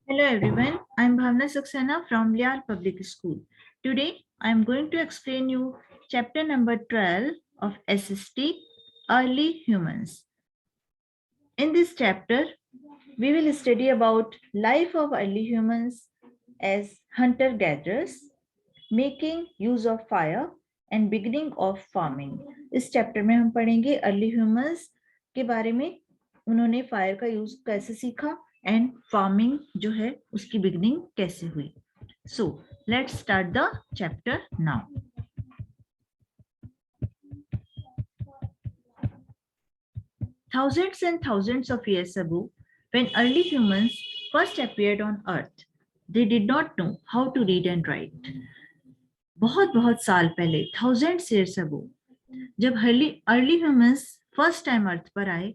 Hello everyone, I am Bhavna Saxena from Lyall Public School. Today I am going to explain you chapter number 12 of SST, Early Humans. In this chapter, we will study about life of early humans as hunter-gatherers, making use of fire and beginning of farming. इस chapter में हम पढ़ेंगे early humans के बारे में, उन्होंने fire का use कैसे सीखा एंड फार्मिंग जो है उसकी बिगिनिंग कैसे हुई. So let's start the chapter now. Thousands and thousands of years ago, when early humans first appeared on Earth, they did not know how to read and write. बहुत बहुत साल पहले, thousands years ago, जब early humans first time अर्थ पर आए,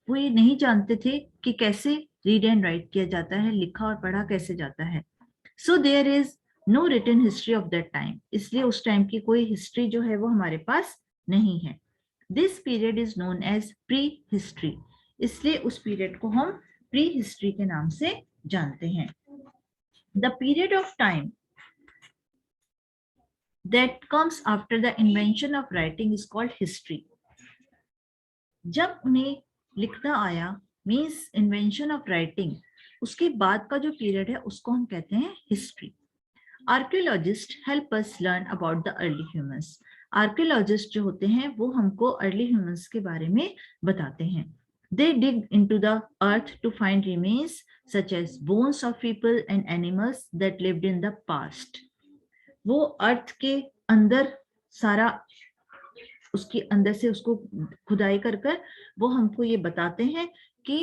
वो ये नहीं जानते थे कि कैसे रीड एंड राइट किया जाता है, लिखा और पढ़ा कैसे जाता है. So there is no written history of that time. इसलिए उस टाइम की कोई हिस्ट्री जो है वो हमारे पास नहीं है. This period is known as prehistory. इसलिए उस पीरियड को हम प्री हिस्ट्री के नाम से जानते हैं. The period of time that comes after the invention of writing is called history. जब उन्हें लिखना आया, मीन्स इन्वेंशन ऑफ राइटिंग, उसके बाद का जो पीरियड है उसको हम कहते हैं history. Archaeologist help us learn about the early humans. Archaeologist जो होते हैं वो हमको अर्ली ह्यूमंस के बारे में बताते हैं. They dig into the earth to find remains such as bones of people and animals that lived in the past. वो अर्थ के अंदर सारा उसके अंदर से उसको खुदाई कर कर वो हमको ये बताते हैं कि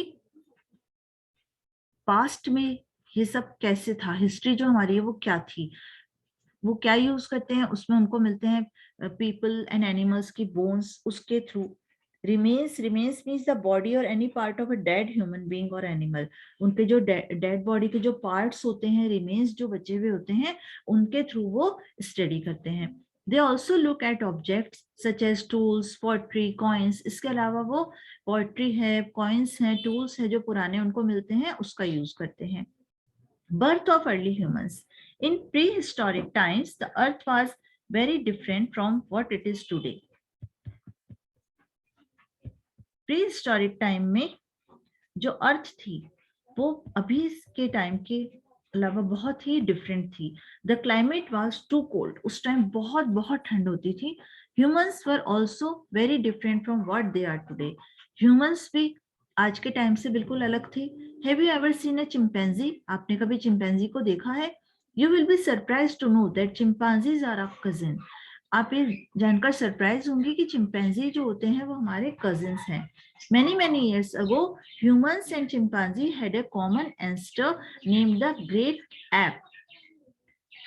पास्ट में ये सब कैसे था, हिस्ट्री जो हमारी है वो क्या थी, वो क्या यूज करते हैं. उसमें उनको मिलते हैं पीपल एंड एनिमल्स की बोन्स, उसके through remains means the body और any part of a dead human being और एनिमल. उनके जो डेड बॉडी के जो पार्ट्स होते हैं, रिमेन्स जो बचे हुए होते हैं, उनके थ्रू वो स्टडी करते हैं. They also look at objects such as tools, pottery, coins. इसके अलावा वो पॉटरी है, कॉइन्स हैं, टूल्स है जो पुराने उनको मिलते हैं, उसका यूज करते हैं. Birth of early humans. In prehistoric times, the earth was very different from what it is today. Prehistoric time में जो अर्थ थी वो अभी के टाइम के अलावा बहुत ही डिफरेंट थी. The climate was too cold. उस टाइम बहुत बहुत ठंड होती थी. Humans were also very different from what they are today. ह्यूमंस भी आज के टाइम से बिल्कुल अलग थे. Have you ever seen a chimpanzee? आपने कभी चिंपैंजी को देखा है? You will be surprised to know that chimpanzees are our cousin. आप ये जानकर सरप्राइज होंगे कि चिंपैंजी जो होते हैं वो हमारे कजिन्स हैं. Many years ago, humans and chimpanzee had a common ancestor named the great ape.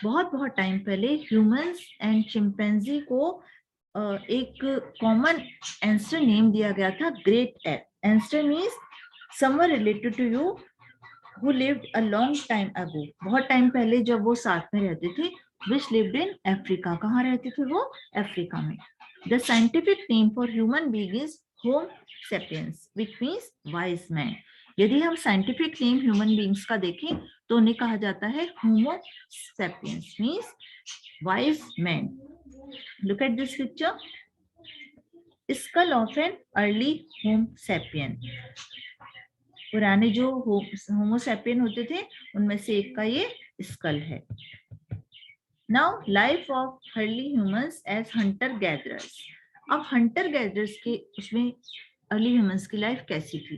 बहुत टाइम पहले ह्यूमंस एंड चिंपैंजी को एक कॉमन एंसेस्टर नेम दिया गया था, great ape. Ancestor means someone related to you who lived a long time ago. बहुत time पहले जब वो साथ में रहते थे. which lived in Africa. कहाँ रहते थे वो? अफ्रीका में. The scientific name for human being is Homo sapiens, which means wise man. यदि हम साइंटिफिक नेम ह्यूमन बींग्स का देखें तो उन्हें कहा जाता है Homo sapiens, means wise man. Look at this picture. Skull of an early Homo sapien. पुराने जो होमो सैपियन होते थे उनमें से एक का ये स्कल है. Now life of early humans as hunter gatherers. अब हंटर गैदरर्स के उसमें अर्ली ह्यूमंस की लाइफ कैसी थी?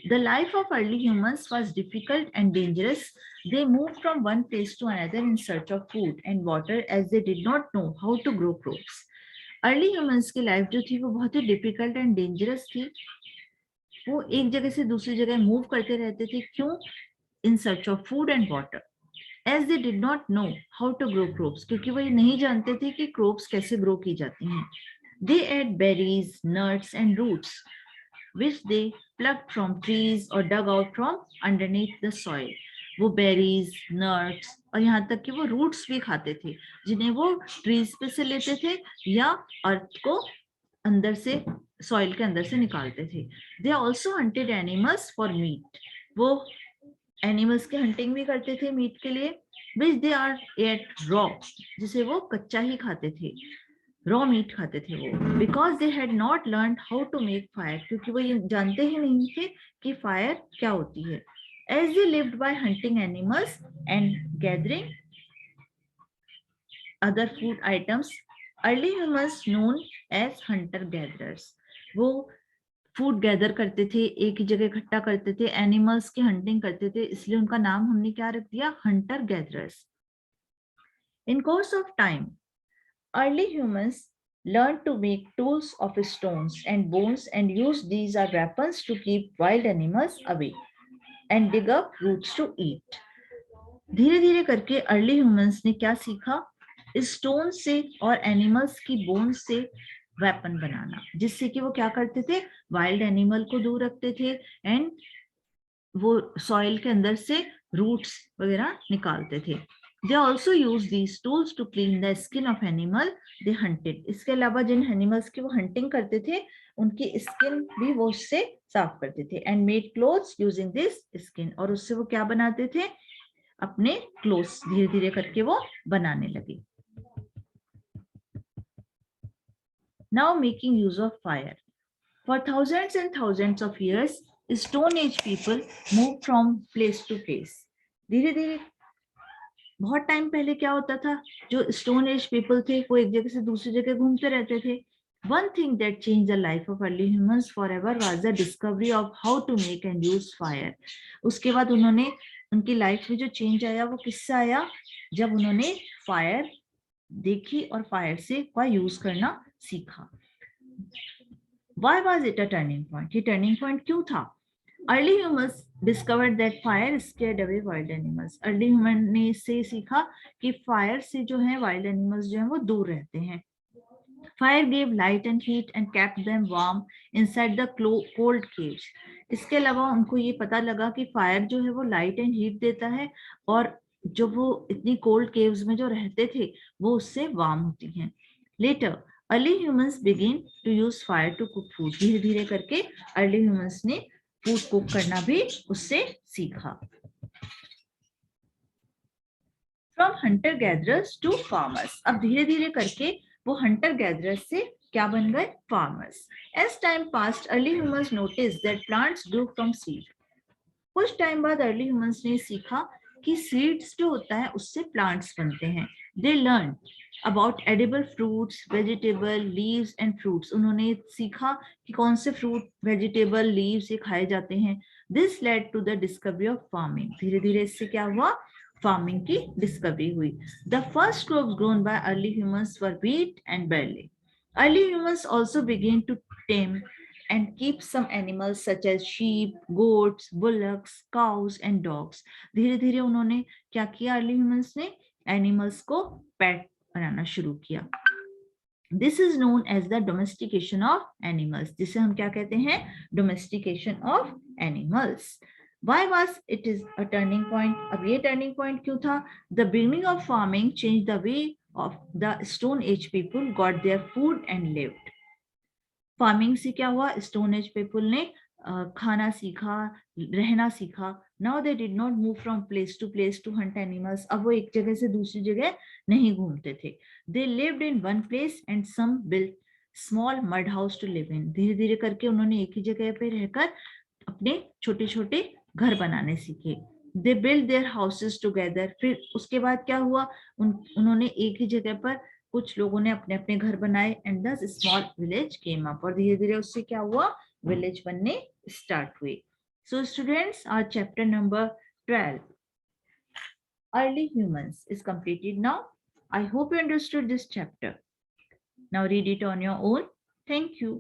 The life of early humans was difficult and dangerous. They move from one place to another in search of food and water as they did not know how to grow crops. Early humans की life जो थी वो बहुत ही difficult and dangerous थी. वो एक जगह से दूसरी जगह मूव करते रहते थे. क्यों? इन search of food and water. As they did not know how to grow crops, क्योंकि वो ये नहीं जानते थे कि crops कैसे grow की जाती हैं. They ate berries, nuts and roots, which they plucked from trees or dug out from underneath the soil. वो berries, nuts और यहाँ तक कि वो roots भी खाते थे, जिन्हें वो trees पे से लेते थे या earth को अंदर से soil के अंदर से निकालते थे. They also hunted animals for meat. वो एनिमल्स की हंटिंग भी करते थे मीट के लिए, विच दे आर एट रॉ, जिसे वो कच्चा ही खाते थे, रॉ मीट खाते थे वो, because they had not learn how to make fire, क्योंकि वो ये जानते ही नहीं थे कि फायर क्या होती है। As they lived by hunting animals and gathering other food items, early humans known as hunter gatherers, वो फूड गैदर करते थे, एक ही जगह इकट्ठा करते थे, एनिमल्स की हंटिंग करते थे, इसलिए उनका नाम हमने क्या रख दिया, Hunter gatherers. In course of time early humans learned to make tools of stones and bones and used these as weapons to keep wild animals away and dig up roots to eat. धीरे धीरे करके early humans ने क्या सीखा, stone से और animals की bones से वेपन बनाना, जिससे कि वो क्या करते थे, वाइल्ड एनिमल को दूर रखते थे एंड वो सॉइल के अंदर से रूट्स वगैरह निकालते थे। They also use these tools to clean the skin of animal they hunted. इसके अलावा जिन एनिमल्स की वो हंटिंग करते थे उनकी स्किन भी वो उससे साफ करते थे, and made clothes using this skin, और उससे वो क्या बनाते थे, अपने क्लोथ्स धीरे धीरे करके वो बनाने लगे। Now making use of fire. For thousands and thousands of years, Stone Age people moved from place to place. धीरे धीरे बहुत टाइम पहले क्या होता था, जो स्टोन एज पीपल थे वो एक जगह से दूसरी जगह घूमते रहते थे। One thing that changed the life of early humans forever was the discovery of how to make and use fire. उसके बाद उन्होंने, उनकी लाइफ में जो चेंज आया वो किससे आया, जब उन्होंने फायर देखी और फायर से का यूज करना सीखा। Why was it a turning point? ये टर्निंग पॉइंट क्यों था? Early humans discovered that fire scared away wild animals. Early human ने इससे सीखा कि फायर से जो है वाइल्ड एनिमल्स जो है वो दूर रहते हैं। Fire gave light and heat and kept them warm inside the cold caves. इसके अलावा उनको ये पता लगा कि फायर जो है वो लाइट एंड हीट देता है, और जो वो इतनी कोल्ड केव्स में जो रहते थे वो उससे वार्म होती हैं। Later, early humans began to use fire to cook food. धीरे धीरे करके early humans ने फूड कुक करना भी उससे सीखा। From hunter gatherers to farmers, अब धीरे धीरे करके वो हंटर गैदरर्स से क्या बन गए, farmers. As time passed early humans notice that plants grow from seed. कुछ टाइम बाद अर्ली ह्यूमंस ने सीखा कि सीड्स जो होता है उससे प्लांट्स बनते हैं। They learn about edible fruits, vegetable, leaves and fruits. उन्होंने सीखा कि कौन से फ्रूट, वेजिटेबल, लीव्स ये खाए जाते हैं। This led to the discovery of farming. धीरे धीरे इससे क्या हुआ, फार्मिंग की डिस्कवरी हुई। The first crops grown by early humans were wheat and barley. Early humans also began to tame and keep some animals such as sheep, goats, bullocks, cows and dogs. धीरे धीरे उन्होंने क्या किया, early humans ने animals को पेट बनाना शुरू किया। This is known as the domestication of animals, जिसे हम क्या कहते हैं, domestication of animals. Why was it is a turning point? अब ये turning point क्यों था? The beginning of farming changed the way of the Stone Age people got their food and lived. Farming से क्या हुआ, स्टोन एज पीपल ने खाना सीखा, रहना सीखा। Now they did not move from place to hunt animals. अब वो एक जगह से दूसरी जगह नहीं घूमते थे। They lived in one place and some built small mud house to live in. धीरे धीरे करके उन्होंने एक ही जगह पे रहकर अपने छोटे छोटे घर बनाने सीखे। They build their houses together. फिर उसके बाद क्या हुआ, उन्होंने एक ही जगह पर कुछ लोगों ने अपने अपने घर बनाए, and the small village came up. और धीरे धीरे उससे क्या हुआ, विलेज बनने स्टार्ट हुए। So students, our chapter number 12 early humans is completed now. I hope you understood this chapter. Now read it on your own. Thank you.